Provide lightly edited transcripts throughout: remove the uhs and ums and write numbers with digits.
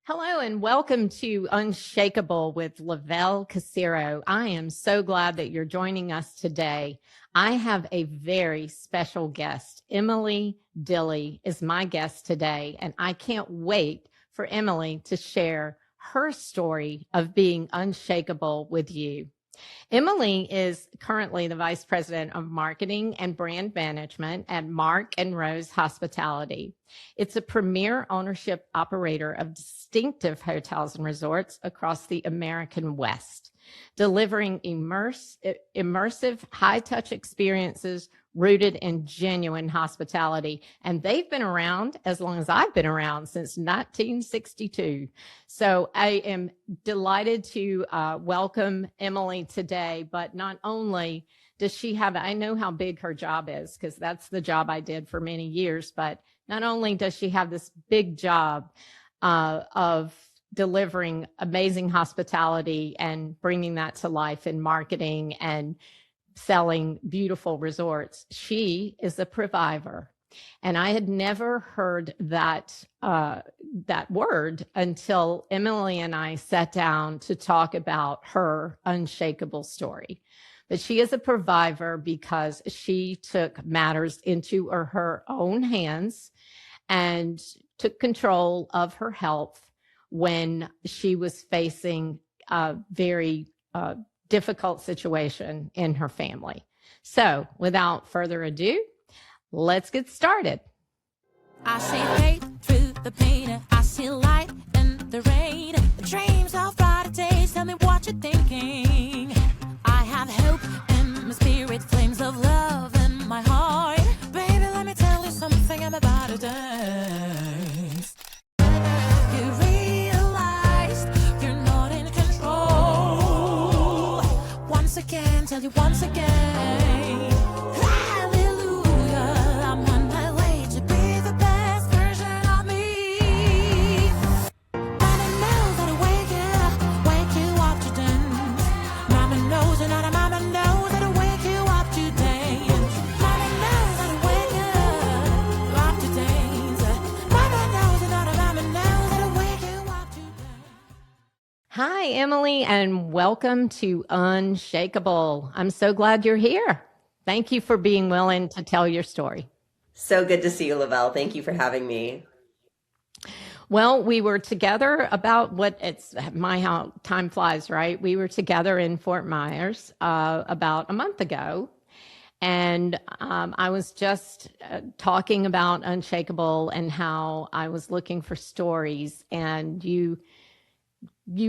Hello and welcome to Unshakeable with Lavelle Casero. I am so glad that you're joining us today. I have a very special guest. Emily Dilley is my guest today, and I can't wait for Emily to share her story of being unshakable with you. Emily is currently the Vice President of Marketing and Brand Management at Mark and Rose Hospitality. It's a premier ownership operator of distinctive hotels and resorts across the American West, delivering immersive, high-touch experiences rooted in genuine hospitality. And they've been around as long as I've been around, since 1962. So I am delighted to welcome Emily today. But not only does she have, I know how big her job is, because that's the job I did for many years, but not only does she have this big job of delivering amazing hospitality and bringing that to life in marketing and selling beautiful resorts, she is a Previvor. And I had never heard that word until Emily and I sat down to talk about her unshakable story. But she is a Previvor because she took matters into her own hands and took control of her health when she was facing a very difficult situation in her family. So without further ado, let's get started. I see hate through the pain. I see light in the rain. Dreams of brighter days. Tell me what you're thinking. I have hope in my spirit, flames of love in my heart. Baby, let me tell you something. I'm about to dance. You realized you're not in control. Once again, tell you once again. Hallelujah, I'm on my way to be the best version of me. Mama knows how to wake you up to dance. Mama knows and not mama knows how to wake you up to dance. Mama knows how to wake you up to dance. Mama knows and not mama knows how to wake you up to dance. Hi, Emily, and welcome to Unshakeable. I'm so glad you're here. Thank you for being willing to tell your story. So good to see you, Lavelle. Thank you for having me. Well, we were together about how time flies, right? We were together in Fort Myers about a month ago. And I was just talking about Unshakable and how I was looking for stories. And you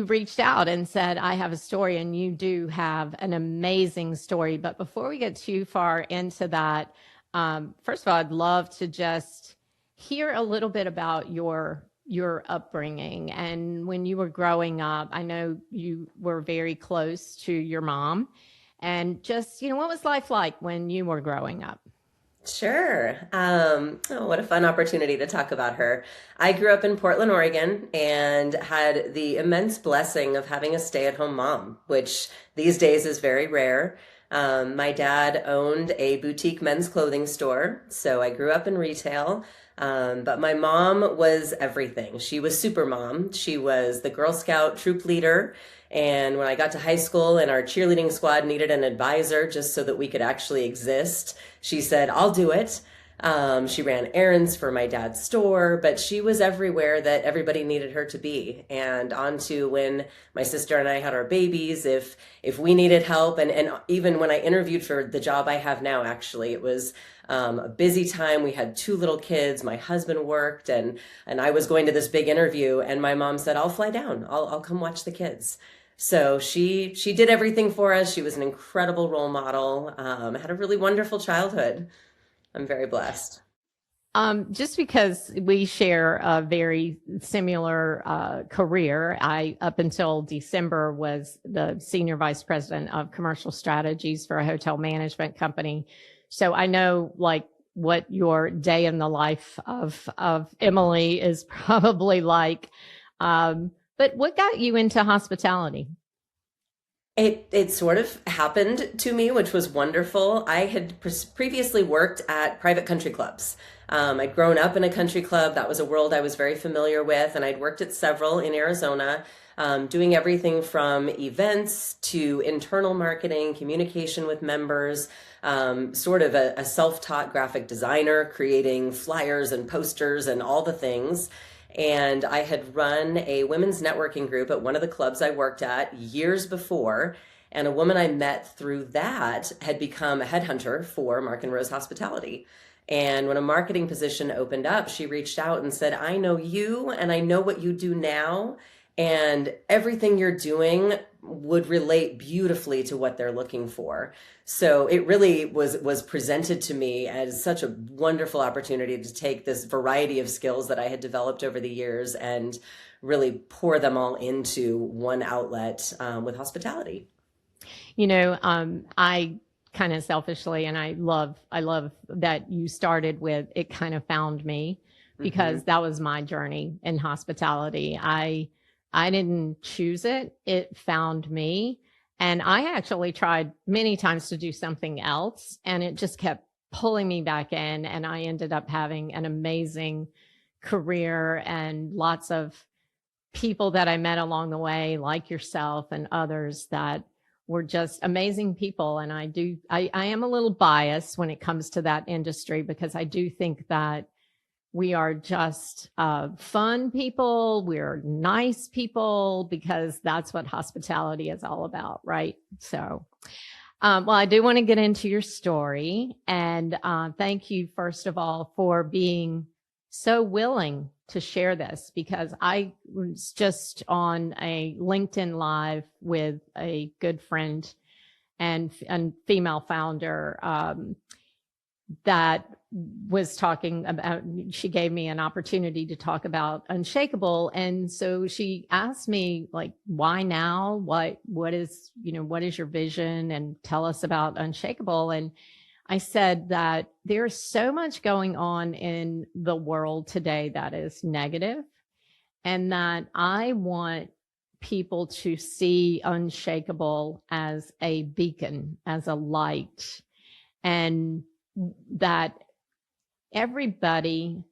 reached out and said, I have a story, and you do have an amazing story. But before we get too far into that, first of all, I'd love to just hear a little bit about your upbringing. And when you were growing up, I know you were very close to your mom. And just, what was life like when you were growing up? Sure. What a fun opportunity to talk about her. I grew up in Portland, Oregon, and had the immense blessing of having a stay-at-home mom, which these days is very rare. My dad owned a boutique men's clothing store, so I grew up in retail. But my mom was everything. She was super mom. She was the Girl Scout troop leader. And when I got to high school and our cheerleading squad needed an advisor just so that we could actually exist, she said, I'll do it. She ran errands for my dad's store, but she was everywhere that everybody needed her to be. And on to when my sister and I had our babies, if we needed help. And even when I interviewed for the job I have now, actually, it was a busy time. We had 2 little kids. My husband worked, and I was going to this big interview, and my mom said, I'll fly down. I'll come watch the kids. So she did everything for us. She was an incredible role model, had a really wonderful childhood. I'm very blessed. Just because we share a very similar career, I, up until December, was the Senior Vice President of Commercial Strategies for a hotel management company. So I know what your day in the life of Emily is probably like. But what got you into hospitality? It sort of happened to me, which was wonderful. I had previously worked at private country clubs. I'd grown up in a country club. That was a world I was very familiar with, and I'd worked at several in Arizona, doing everything from events to internal marketing, communication with members, sort of a self-taught graphic designer, creating flyers and posters and all the things. And I had run a women's networking group at one of the clubs I worked at years before. And a woman I met through that had become a headhunter for Mark and Rose Hospitality. And when a marketing position opened up, she reached out and said, I know you and I know what you do now. And everything you're doing would relate beautifully to what they're looking for. So it really was presented to me as such a wonderful opportunity to take this variety of skills that I had developed over the years and really pour them all into one outlet with hospitality. I kind of selfishly, and I love that you started with it kind of found me, because that was my journey in hospitality. I didn't choose it. It found me. And I actually tried many times to do something else, and it just kept pulling me back in. And I ended up having an amazing career and lots of people that I met along the way, like yourself and others, that were just amazing people. And I am a little biased when it comes to that industry, because I do think that we are just fun people. We're nice people, because that's what hospitality is all about, right? So, well, I do want to get into your story. And thank you, first of all, for being so willing to share this, because I was just on a LinkedIn Live with a good friend and female founder that was talking about, she gave me an opportunity to talk about Unshakeable. And so she asked me, like, why now? What is your vision, and tell us about Unshakeable. And I said that there's so much going on in the world today that is negative, and that I want people to see Unshakeable as a beacon, as a light, and that everybody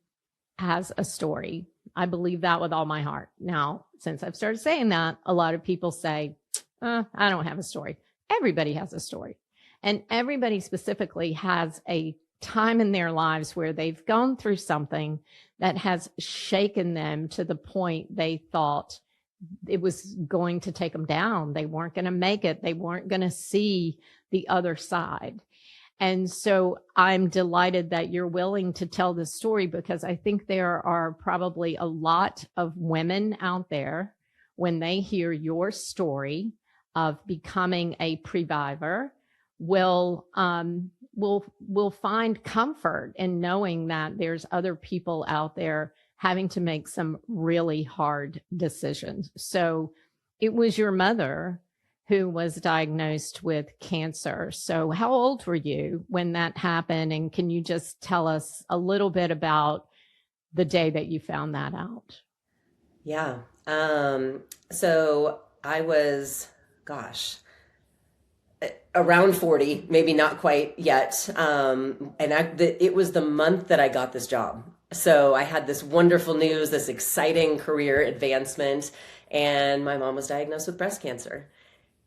has a story. I believe that with all my heart. Now, since I've started saying that, a lot of people say, I don't have a story. Everybody has a story. And everybody specifically has a time in their lives where they've gone through something that has shaken them to the point they thought it was going to take them down. They weren't going to make it. They weren't going to see the other side. And so I'm delighted that you're willing to tell this story, because I think there are probably a lot of women out there, when they hear your story of becoming a Previvor, will find comfort in knowing that there's other people out there having to make some really hard decisions. So it was your mother who was diagnosed with cancer. So how old were you when that happened? And can you just tell us a little bit about the day that you found that out? Yeah. So I was, around 40, maybe not quite yet. It was the month that I got this job. So I had this wonderful news, this exciting career advancement, and my mom was diagnosed with breast cancer.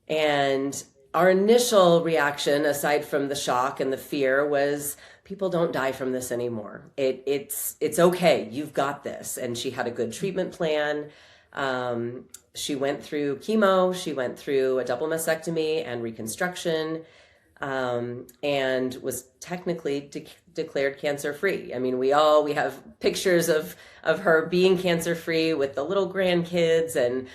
And our initial reaction, aside from the shock and the fear, was people don't die from this anymore. It's okay. You've got this. And she had a good treatment plan. She went through chemo. She went through a double mastectomy and reconstruction, and was technically declared cancer-free. I mean, we have pictures of her being cancer-free with the little grandkids, and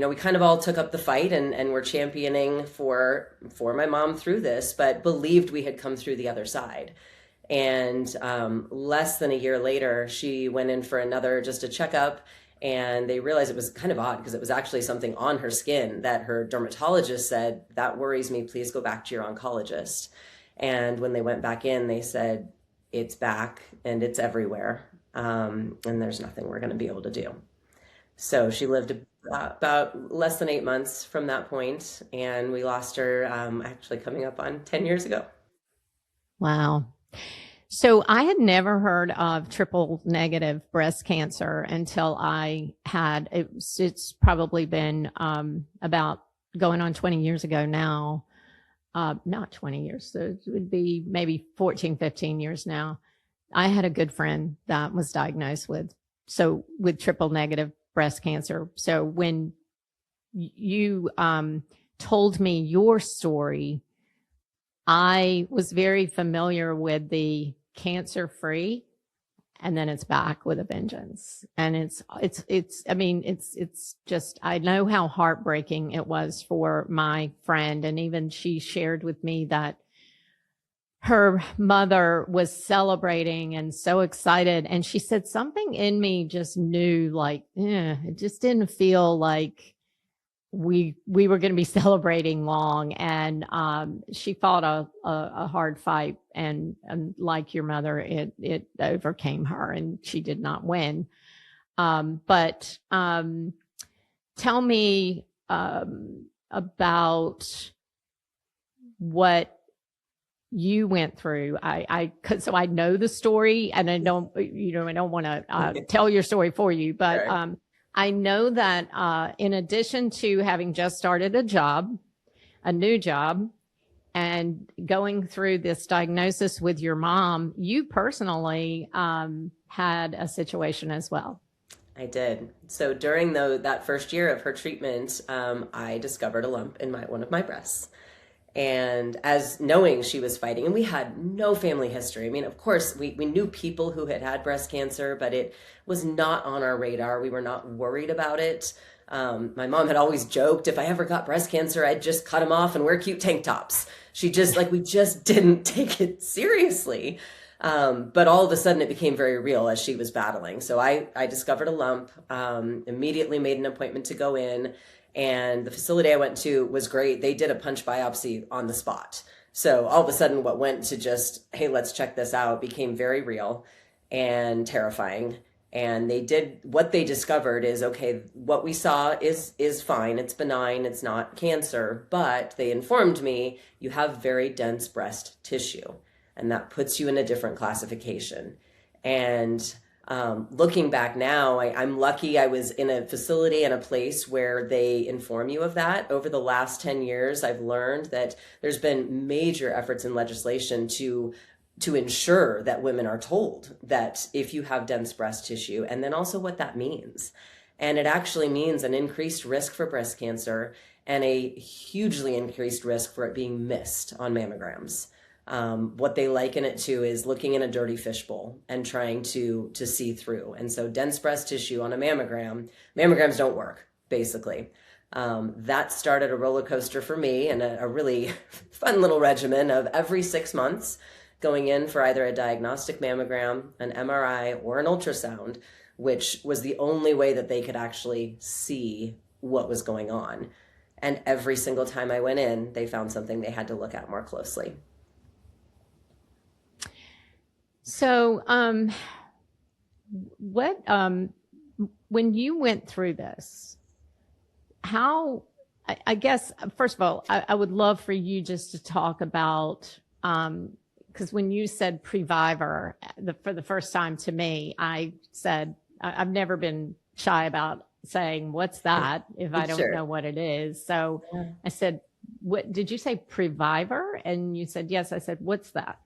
we kind of all took up the fight and were championing for my mom through this, but believed we had come through the other side. And less than a year later, she went in for just a checkup, and they realized it was kind of odd, because it was actually something on her skin that her dermatologist said, that worries me, please go back to your oncologist. And when they went back in, they said, it's back and it's everywhere. And there's nothing we're going to be able to do. So she lived about less than 8 months from that point, and we lost her actually coming up on 10 years ago. Wow. So I had never heard of triple negative breast cancer until it's probably been about going on 20 years ago now. Not 20 years, so it would be maybe 14, 15 years now. I had a good friend that was diagnosed with triple negative breast cancer. So when you told me your story, I was very familiar with the cancer free, and then it's back with a vengeance. And it's just, I know how heartbreaking it was for my friend. And even she shared with me that her mother was celebrating and so excited. And she said something in me just knew, like, it just didn't feel like we were going to be celebrating long. And she fought a hard fight, and like your mother, it overcame her, and she did not win. But tell me about what you went through. So I know the story, and I don't want to tell your story for you, but Sure. I know that in addition to having just started a new job, and going through this diagnosis with your mom, you personally had a situation as well. I did. So during that first year of her treatment, I discovered a lump in one of my breasts. And as knowing she was fighting, and we had no family history. I mean, of course, we knew people who had had breast cancer, but it was not on our radar. We were not worried about it. My mom had always joked, if I ever got breast cancer, I'd just cut them off and wear cute tank tops. She just, like, we just didn't take it seriously. But all of a sudden it became very real as she was battling. So I discovered a lump, immediately made an appointment to go in. And the facility I went to was great. They did a punch biopsy on the spot. So all of a sudden, what went to just, hey, let's check this out, became very real and terrifying. And what they discovered is, okay, what we saw is fine. It's benign. It's not cancer. But they informed me, you have very dense breast tissue, and that puts you in a different classification. And looking back now, I'm lucky I was in a facility and a place where they inform you of that. Over the last 10 years, I've learned that there's been major efforts in legislation to ensure that women are told that if you have dense breast tissue, and then also what that means. And it actually means an increased risk for breast cancer and a hugely increased risk for it being missed on mammograms. What they liken it to is looking in a dirty fishbowl and trying to see through. And so dense breast tissue on a mammograms don't work, basically. That started a roller coaster for me, and a really fun little regimen of every 6 months going in for either a diagnostic mammogram, an MRI, or an ultrasound, which was the only way that they could actually see what was going on. And every single time I went in, they found something they had to look at more closely. So, when you went through this, I guess, first of all, I would love for you just to talk about, because when you said Previvor for the first time to me, I said, I've never been shy about saying, what's that, if I don't Sure. know what it is. So I said, what did you say, Previvor? And you said, yes. I said, what's that?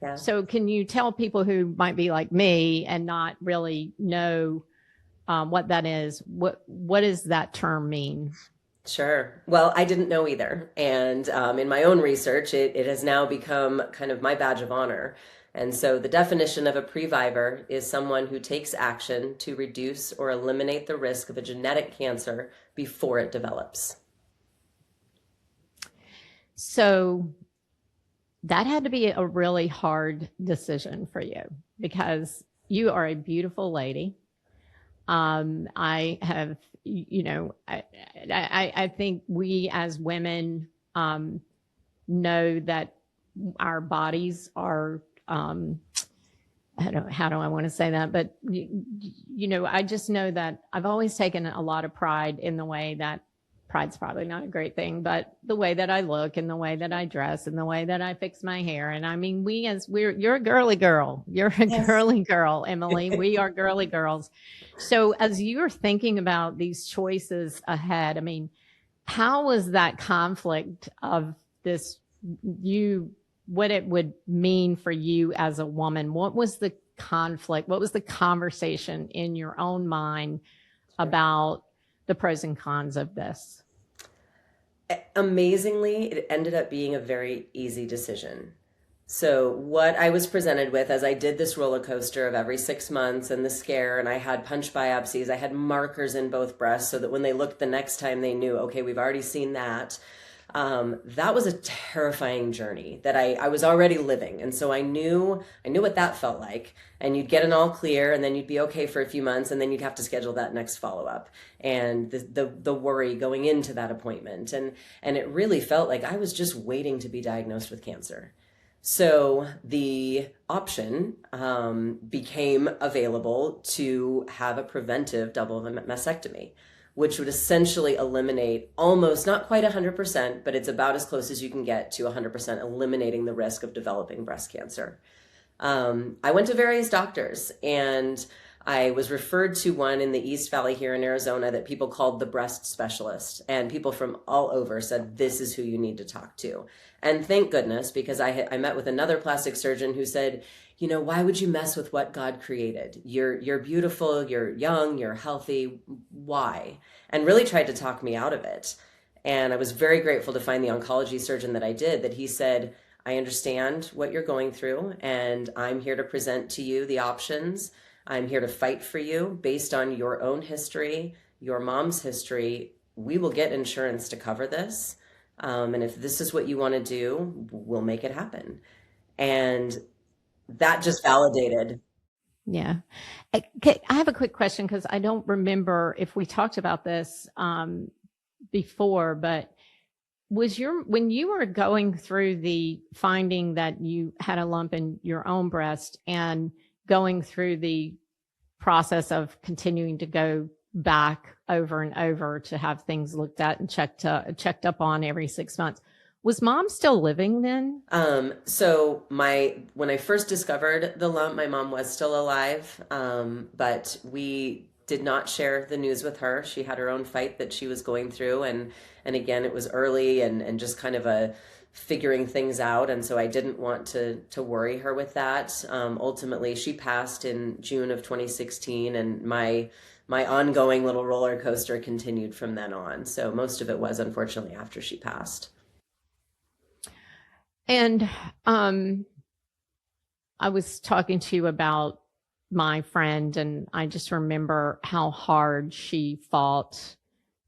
Yeah. So can you tell people who might be like me and not really know what that is? What does that term mean? Sure. Well, I didn't know either. And in my own research, it has now become kind of my badge of honor. And so the definition of a previvor is someone who takes action to reduce or eliminate the risk of a genetic cancer before it develops. So that had to be a really hard decision for you, because you are a beautiful lady. I have, I think we as women know that our bodies are how do I want to say that? But, I just know that I've always taken a lot of pride in the way that pride's probably not a great thing, but the way that I look and the way that I dress and the way that I fix my hair. And I mean, you're a girly girl. You're a Yes. girly girl, Emily. We are girly girls. So as you're thinking about these choices ahead, I mean, how was that conflict of this, what it would mean for you as a woman? What was the conflict? What was the conversation in your own mind about the pros and cons of this? Amazingly, it ended up being a very easy decision. So, what I was presented with as I did this roller coaster of every 6 months and the scare, and I had punch biopsies, I had markers in both breasts so that when they looked the next time, they knew, okay, we've already seen that. That was a terrifying journey that I was already living. And so I knew what that felt like. And you'd get an all clear and then you'd be okay for a few months and then you'd have to schedule that next follow-up and the worry going into that appointment. And it really felt like I was just waiting to be diagnosed with cancer. So the option became available to have a preventive double mastectomy, which would essentially eliminate almost, not quite 100%, but it's about as close as you can get to 100% eliminating the risk of developing breast cancer. I went to various doctors and I was referred to one in the East Valley here in Arizona that people called the breast specialist, and people from all over said, this is who you need to talk to. And thank goodness, because I met with another plastic surgeon who said, why would you mess with what God created? You're beautiful, you're young, you're healthy. Why? And really tried to talk me out of it. And I was very grateful to find the oncology surgeon that I did, that he said, I understand what you're going through, and I'm here to present to you the options. I'm here to fight for you based on your own history, your mom's history. We will get insurance to cover this. And if this is what you want to do, we'll make it happen. And that just validated. Yeah. I have a quick question because I don't remember if we talked about this before, but when you were going through the finding that you had a lump in your own breast and going through the process of continuing to go back over and over to have things looked at and checked up on every 6 months, was mom still living then? So when I first discovered the lump, my mom was still alive, but we did not share the news with her. She had her own fight that she was going through, and again, it was early and just kind of a figuring things out, and so I didn't want to worry her with that. Ultimately, she passed in June of 2016, and my ongoing little roller coaster continued from then on. So most of it was unfortunately after she passed. And I was talking to you about my friend, and I just remember how hard she fought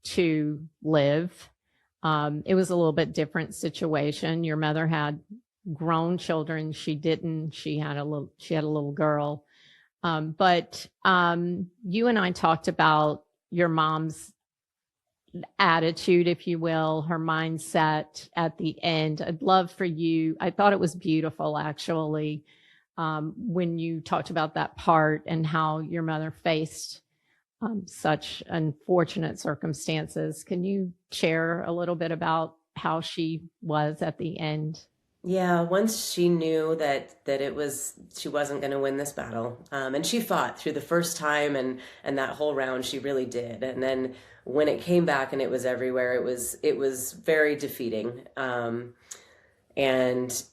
to live. It was a little bit different situation. Your mother had grown children. She didn't. She had a little girl. But you and I talked about your mom's attitude, if you will, her mindset at the end. I'd love for you. I thought it was beautiful, actually, when you talked about that part and how your mother faced such unfortunate circumstances. Can you share a little bit about how she was at the end? Yeah, once she knew that she wasn't going to win this battle, and she fought through the first time and that whole round, she really did. And then when it came back and it was everywhere, it was very defeating. And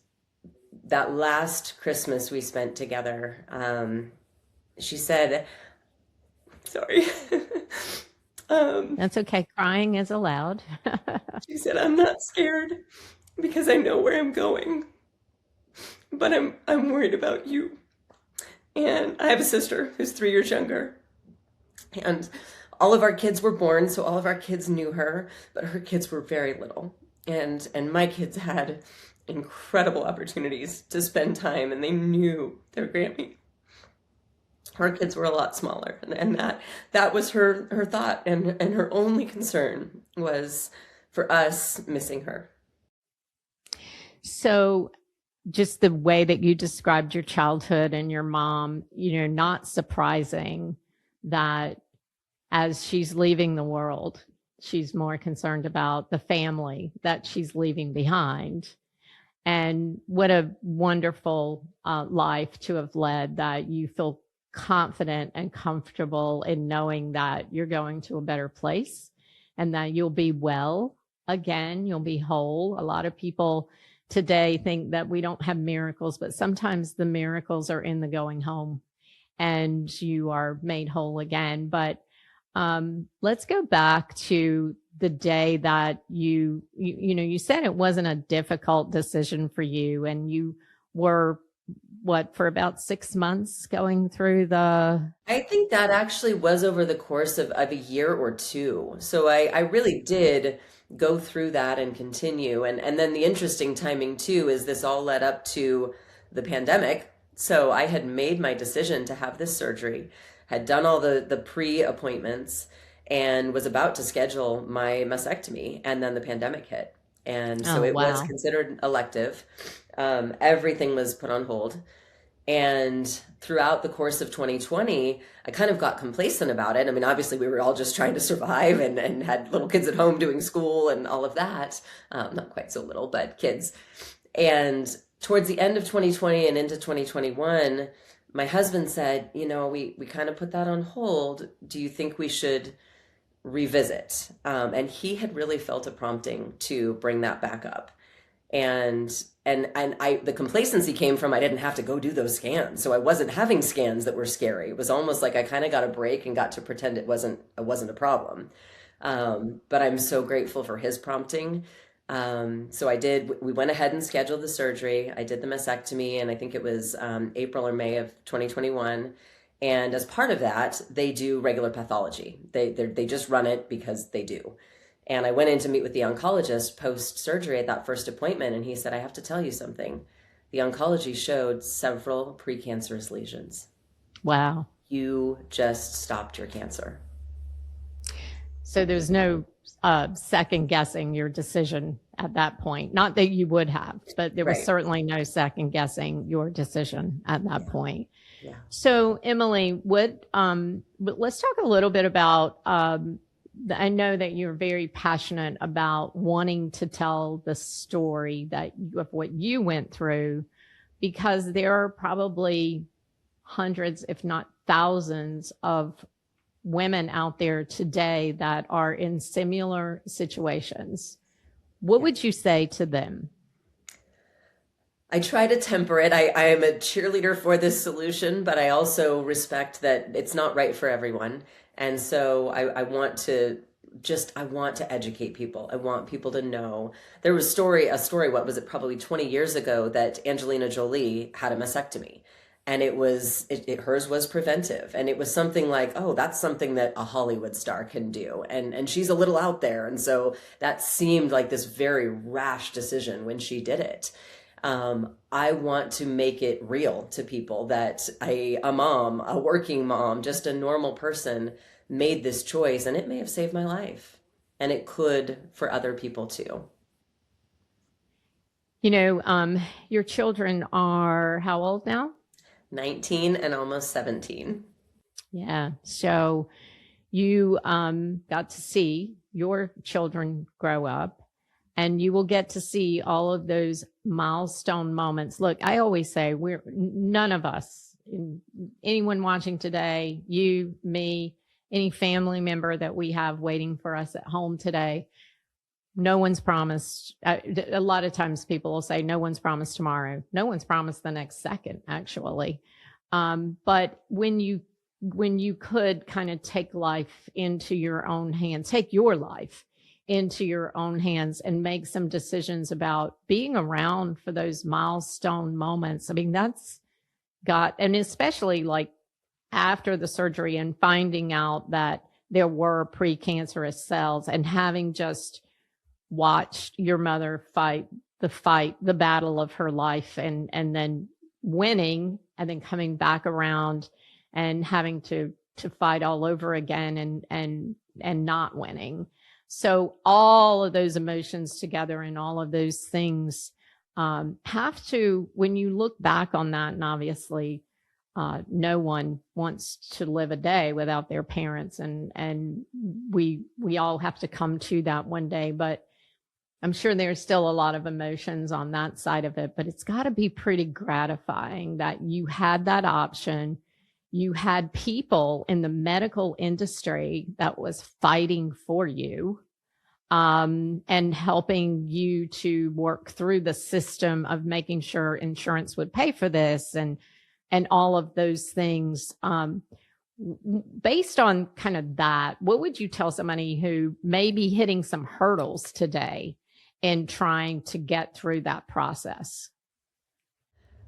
that last Christmas we spent together, she said, sorry. That's okay. Crying is allowed. She said, I'm not scared because I know where I'm going, but I'm worried about you. And I have a sister who's 3 years younger, and all of our kids were born, so all of our kids knew her, but her kids were very little. And my kids had incredible opportunities to spend time, and they knew their Grammy. Her kids were a lot smaller, and that was her thought, and her only concern was for us missing her. So just the way that you described your childhood and your mom, not surprising that as she's leaving the world, she's more concerned about the family that she's leaving behind. And what a wonderful life to have led, that you feel confident and comfortable in knowing that you're going to a better place and that you'll be well again, you'll be whole. A lot of people today think that we don't have miracles, but sometimes the miracles are in the going home and you are made whole again. But let's go back to the day that you said it wasn't a difficult decision for you, and you were for about 6 months going through the. I think that actually was over the course of a year or two. So I really did go through that and continue. And then the interesting timing too is this all led up to the pandemic. So I had made my decision to have this surgery, had done all the pre-appointments, and was about to schedule my mastectomy. And then the pandemic hit. And so Oh, it was wow. considered elective. Everything was put on hold. And throughout the course of 2020, I kind of got complacent about it. I mean, obviously, we were all just trying to survive and had little kids at home doing school and all of that. Not quite so little, but kids. And towards the end of 2020 and into 2021, my husband said, we kind of put that on hold. Do you think we should revisit? And he had really felt a prompting to bring that back up. And the complacency came from I didn't have to go do those scans. So I wasn't having scans that were scary. It was almost like I kind of got a break and got to pretend it wasn't a problem. But I'm so grateful for his prompting. So we went ahead and scheduled the surgery. I did the mastectomy, and I think it was April or May of 2021. And as part of that, they do regular pathology. They just run it because they do. And I went in to meet with the oncologist post-surgery at that first appointment, and he said, I have to tell you something. The oncology showed several precancerous lesions. Wow. You just stopped your cancer. So there's no second guessing your decision at that point. Not that you would have, but there was Right. certainly no second guessing your decision at that point. Yeah. So Emily, let's talk a little bit about, I know that you're very passionate about wanting to tell the story of what you went through, because there are probably hundreds, if not thousands, of women out there today that are in similar situations. What would you say to them? I try to temper it. I am a cheerleader for this solution, but I also respect that it's not right for everyone. And so I want to educate people. I want people to know. There was a story, what was it, probably 20 years ago, that Angelina Jolie had a mastectomy. And hers was preventive. And it was something like, oh, that's something that a Hollywood star can do. And she's a little out there. And so that seemed like this very rash decision when she did it. I want to make it real to people that a mom, a working mom, just a normal person made this choice, and it may have saved my life, and it could for other people too. Your children are how old now? 19 and almost 17. Yeah. So you got to see your children grow up, and you will get to see all of those milestone moments. Look, I always say none of us, anyone watching today, you, me, any family member that we have waiting for us at home today, no one's promised. A lot of times people will say, no one's promised tomorrow. No one's promised the next second, actually. But when you could kind of take life into your own hands, take your life into your own hands and make some decisions about being around for those milestone moments. I mean, and especially like after the surgery and finding out that there were precancerous cells, and having just watched your mother fight, the battle of her life, and then winning, and then coming back around and having to fight all over again and not winning. So all of those emotions together and all of those things have to, when you look back on that, and obviously no one wants to live a day without their parents, and we all have to come to that one day, but I'm sure there's still a lot of emotions on that side of it, but it's got to be pretty gratifying that you had that option. You had people in the medical industry that was fighting for you, and helping you to work through the system of making sure insurance would pay for this, and all of those things. Based on kind of that, what would you tell somebody who may be hitting some hurdles today in trying to get through that process?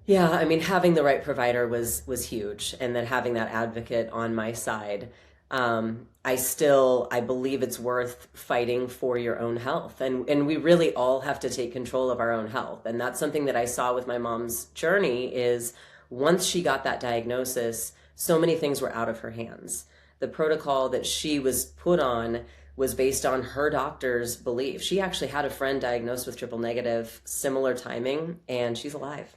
Yeah, I mean, having the right provider was huge, and then having that advocate on my side. I believe it's worth fighting for your own health, and we really all have to take control of our own health, and that's something that I saw with my mom's journey. Is once she got that diagnosis, so many things were out of her hands. The protocol that she was put on was based on her doctor's belief. She actually had a friend diagnosed with triple negative, similar timing, and she's alive.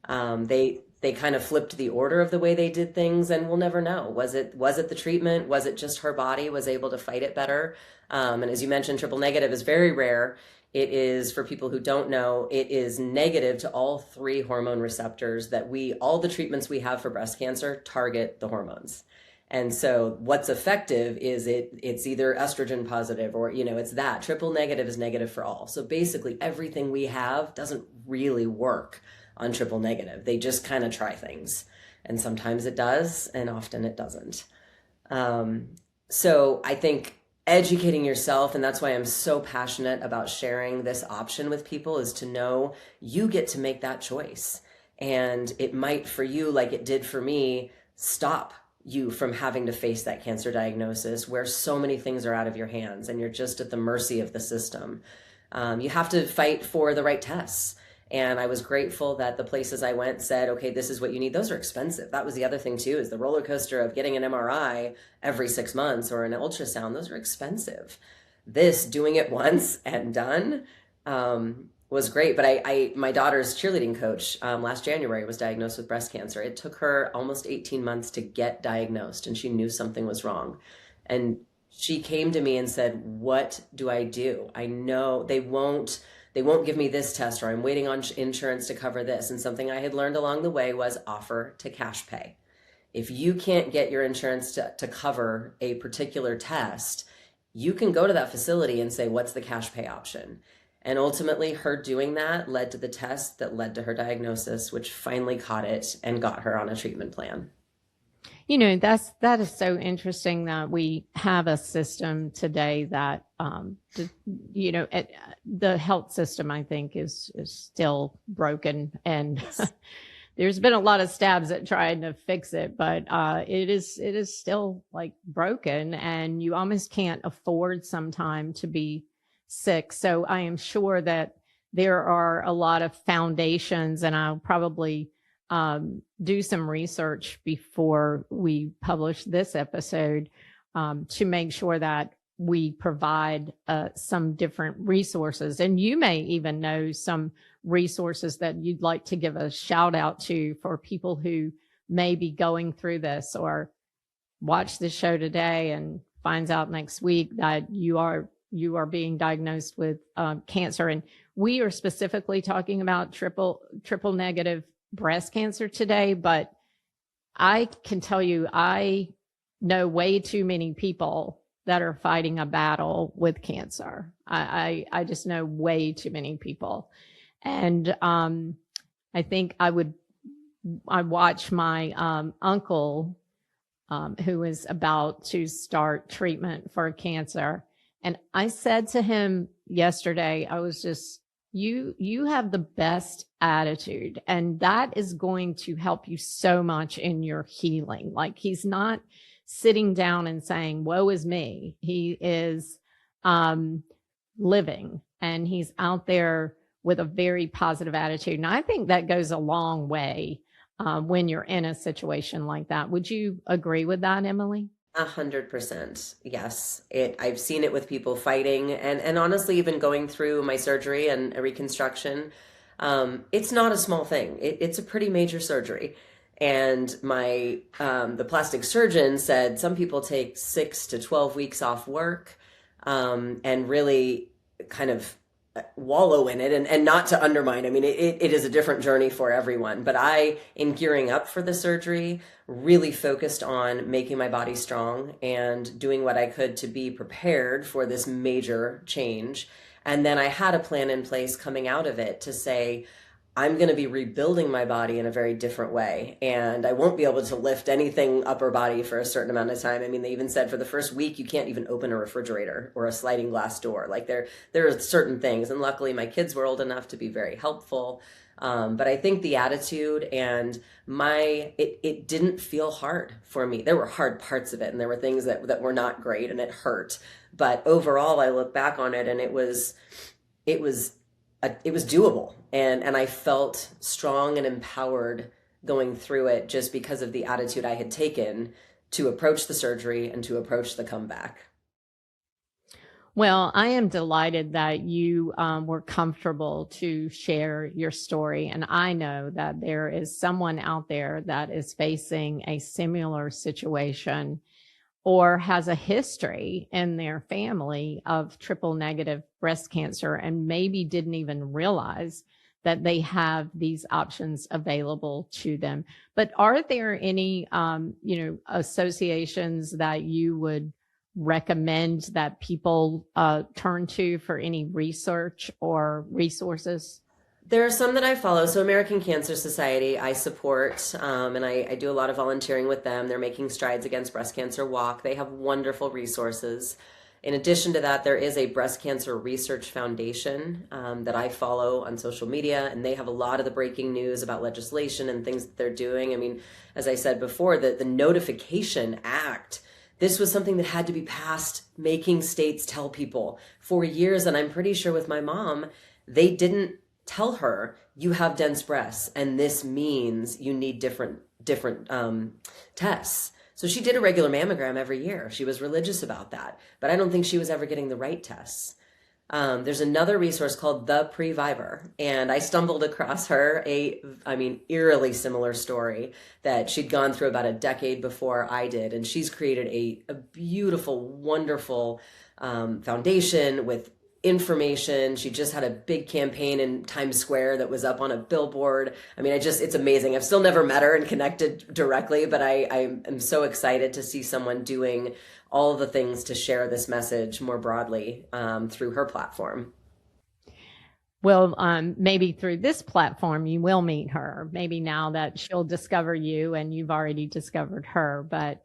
They kind of flipped the order of the way they did things, and we'll never know. Was it the treatment? Was it just her body was able to fight it better? And as you mentioned, triple negative is very rare. It is, for people who don't know, it is negative to all three hormone receptors that all the treatments we have for breast cancer target the hormones. And so what's effective is it's either estrogen positive or, it's that. Triple negative is negative for all. So basically everything we have doesn't really work on triple negative. They just kind of try things. And sometimes it does, and often it doesn't. So I think educating yourself, and that's why I'm so passionate about sharing this option with people, is to know you get to make that choice. And it might, for you, like it did for me, stop you from having to face that cancer diagnosis where so many things are out of your hands and you're just at the mercy of the system. You have to fight for the right tests. And I was grateful that the places I went said, okay, this is what you need. Those are expensive. That was the other thing too, is the roller coaster of getting an MRI every 6 months or an ultrasound. Those are expensive. This, doing it once and done, was great. But my daughter's cheerleading coach last January was diagnosed with breast cancer. It took her almost 18 months to get diagnosed, and she knew something was wrong. And she came to me and said, what do I do? I know they won't give me this test, or I'm waiting on insurance to cover this. And something I had learned along the way was offer to cash pay. If you can't get your insurance to cover a particular test, you can go to that facility and say, what's the cash pay option? And ultimately her doing that led to the test that led to her diagnosis, which finally caught it and got her on a treatment plan. That is so interesting that we have a system today that, the health system, I think, is still broken, and there's been a lot of stabs at trying to fix it, but it is still like broken, and you almost can't afford sometime to be sick. So I am sure that there are a lot of foundations, and I'll probably do some research before we publish this episode to make sure that we provide some different resources. And you may even know some resources that you'd like to give a shout out to for people who may be going through this, or watch this show today and finds out next week that you are being diagnosed with cancer. And we are specifically talking about triple negative breast cancer today, but I can tell you, I know way too many people that are fighting a battle with cancer. I just know way too many people. And I think I watch my uncle who is about to start treatment for cancer. And I said to him yesterday, I was just, you have the best attitude, and that is going to help you so much in your healing. Like, he's not sitting down and saying, woe is me. He is living, and he's out there with a very positive attitude. And I think that goes a long way when you're in a situation like that. Would you agree with that, Emily? 100%. Yes. I've seen it with people fighting, and honestly, even going through my surgery and a reconstruction. It's not a small thing. It's a pretty major surgery. And the plastic surgeon said some people take 6 to 12 weeks off work, and really kind of wallow in it, and not to undermine. I mean, it is a different journey for everyone. But in gearing up for the surgery, really focused on making my body strong and doing what I could to be prepared for this major change. And then I had a plan in place coming out of it to say, I'm going to be rebuilding my body in a very different way. And I won't be able to lift anything upper body for a certain amount of time. I mean, they even said for the first week, you can't even open a refrigerator or a sliding glass door. Like there are certain things. And luckily my kids were old enough to be very helpful. But I think the attitude and it didn't feel hard for me. There were hard parts of it, and there were things that were not great, and it hurt. But overall, I look back on it, and it was doable, and I felt strong and empowered going through it just because of the attitude I had taken to approach the surgery and to approach the comeback. Well, I am delighted that you were comfortable to share your story. And I know that there is someone out there that is facing a similar situation or has a history in their family of triple negative breast cancer and maybe didn't even realize that they have these options available to them. But are there any, associations that you would recommend that people turn to for any research or resources? There are some that I follow. So American Cancer Society, I support, and I do a lot of volunteering with them. They're making strides against breast cancer walk. They have wonderful resources. In addition to that, there is a breast cancer research foundation that I follow on social media, and they have a lot of the breaking news about legislation and things that they're doing. I mean, as I said before, the Notification Act, this was something that had to be passed, making states tell people for years. And I'm pretty sure with my mom, they didn't tell her, you have dense breasts, and this means you need different tests. So she did a regular mammogram every year. She was religious about that, but I don't think she was ever getting the right tests. There's another resource called the Previvor, and I stumbled across her, eerily similar story that she'd gone through about a decade before I did, and she's created a beautiful, wonderful foundation with information. She just had a big campaign in Times Square that was up on a billboard. I mean, it's amazing. I've still never met her and connected directly, but I am so excited to see someone doing all the things to share this message more broadly through her platform. Well, maybe through this platform, you will meet her. Maybe now that she'll discover you and you've already discovered her. But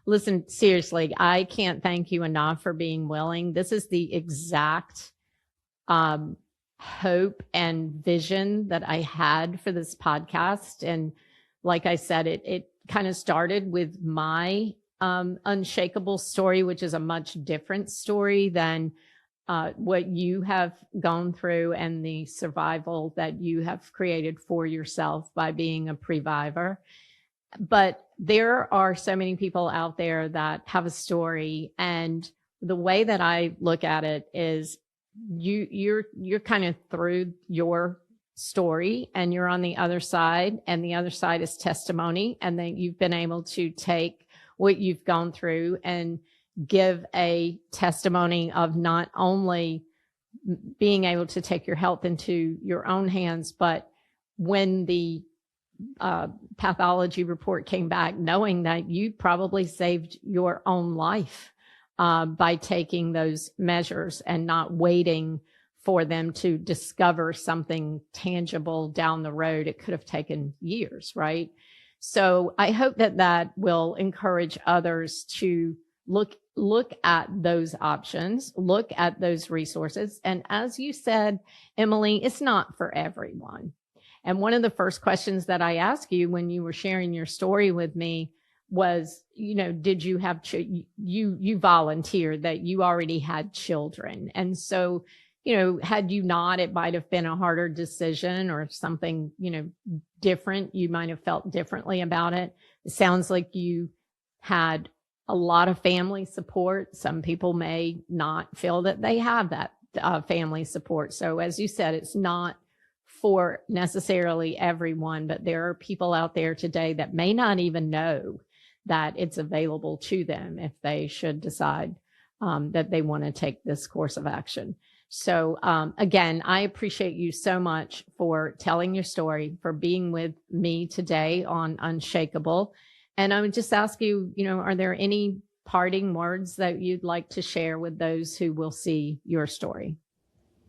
listen, seriously, I can't thank you enough for being willing. This is the exact hope and vision that I had for this podcast. And like I said, it kind of started with my Unshakeable story, which is a much different story than what you have gone through and the survival that you have created for yourself by being a Previvor. But there are so many people out there that have a story. And the way that I look at it is you're kind of through your story and you're on the other side, and the other side is testimony. And then you've been able to take what you've gone through and give a testimony of not only being able to take your health into your own hands, but when the pathology report came back, knowing that you probably saved your own life by taking those measures and not waiting for them to discover something tangible down the road. It could have taken years, right? So I hope that will encourage others to look at those options, look at those resources. And as you said, Emily, it's not for everyone. And one of the first questions that I asked you when you were sharing your story with me was, did you have, you volunteered that you already had children. And so, had you not, it might have been a harder decision or something, different. You might have felt differently about it. It sounds like you had a lot of family support. Some people may not feel that they have that family support. So as you said, it's not for necessarily everyone, but there are people out there today that may not even know that it's available to them if they should decide that they want to take this course of action. So again, I appreciate you so much for telling your story, for being with me today on Unshakeable. And I would just ask you, are there any parting words that you'd like to share with those who will see your story?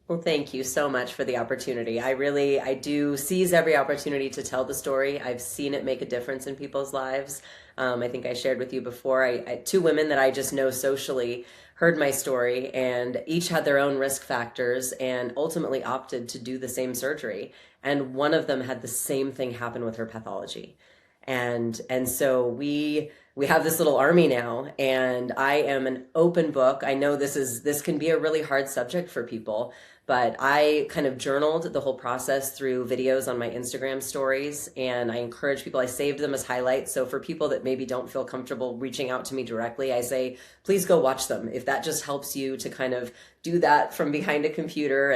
Well, thank you so much for the opportunity. I do seize every opportunity to tell the story. I've seen it make a difference in people's lives. I think I shared with you before, two women that I just know socially heard my story, and each had their own risk factors and ultimately opted to do the same surgery. And one of them had the same thing happen with her pathology. And so we have this little army now, and I am an open book. I know this can be a really hard subject for people, but I kind of journaled the whole process through videos on my Instagram stories, and I encourage people, I saved them as highlights. So for people that maybe don't feel comfortable reaching out to me directly, I say, please go watch them. If that just helps you to kind of do that from behind a computer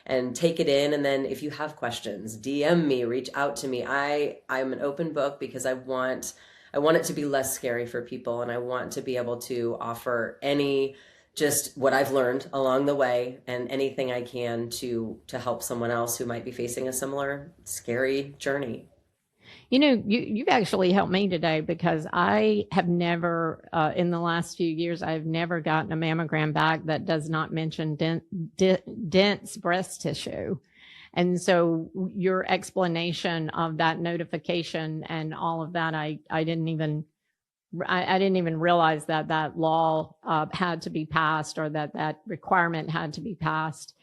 and take it in. And then if you have questions, DM me, reach out to me. I'm an open book because I want it to be less scary for people. And I want to be able to offer just what I've learned along the way and anything I can to help someone else who might be facing a similar scary journey. You've actually helped me today, because I have never, in the last few years, I've never gotten a mammogram back that does not mention dense breast tissue. And so your explanation of that notification and all of that, I didn't even realize that law had to be passed, or that requirement had to be passed.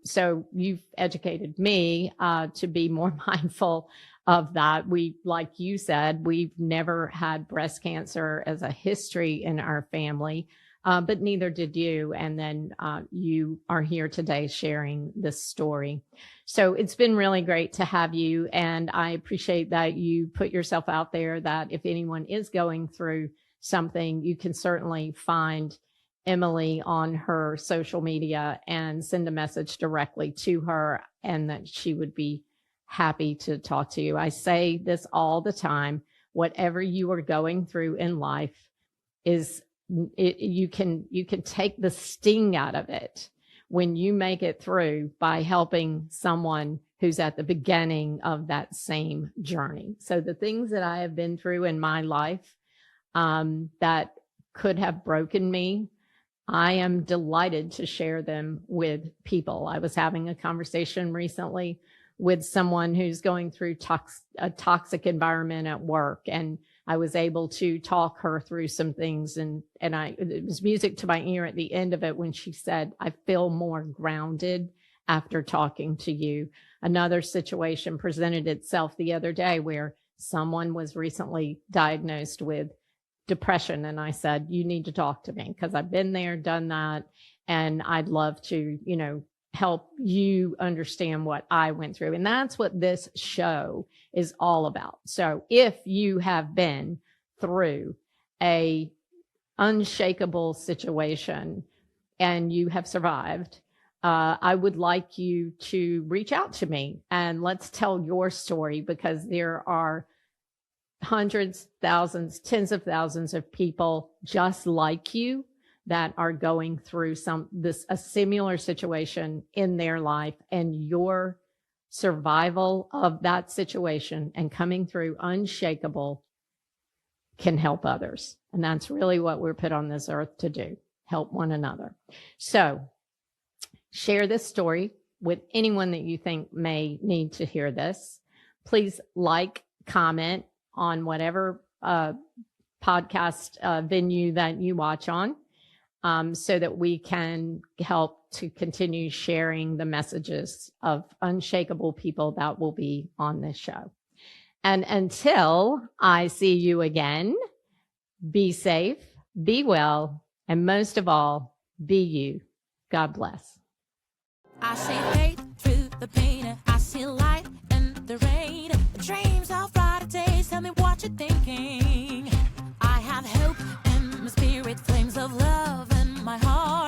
So you've educated me to be more mindful of that. Like you said, we've never had breast cancer as a history in our family, but neither did you. And then you are here today sharing this story. So it's been really great to have you. And I appreciate that you put yourself out there, that if anyone is going through something, you can certainly find Emily on her social media and send a message directly to her, and that she would be happy to talk to you. I say this all the time: whatever you are going through in life you can take the sting out of it when you make it through by helping someone who's at the beginning of that same journey. So the things that I have been through in my life that could have broken me, I am delighted to share them with people. I was having a conversation recently with someone who's going through a toxic environment at work, and I was able to talk her through some things, and it was music to my ear at the end of it when she said, I feel more grounded after talking to you. Another situation presented itself the other day where someone was recently diagnosed with depression, and I said, you need to talk to me, because I've been there, done that, and I'd love to, help you understand what I went through. And that's what this show is all about. So if you have been through a unshakable situation and you have survived, I would like you to reach out to me and let's tell your story, because there are hundreds, thousands, tens of thousands of people just like you that are going through a similar situation in their life, and your survival of that situation and coming through unshakable can help others. And that's really what we're put on this earth to do, help one another. So share this story with anyone that you think may need to hear this. Please comment on whatever podcast venue that you watch on, so that we can help to continue sharing the messages of unshakable people that will be on this show. And until I see you again, be safe, be well, and most of all, be you. God bless. I see hate through the pain, I see light in the rain. Dreams of brighter days, tell me what you're thinking. I have hope in my spirit, flames of love in my heart.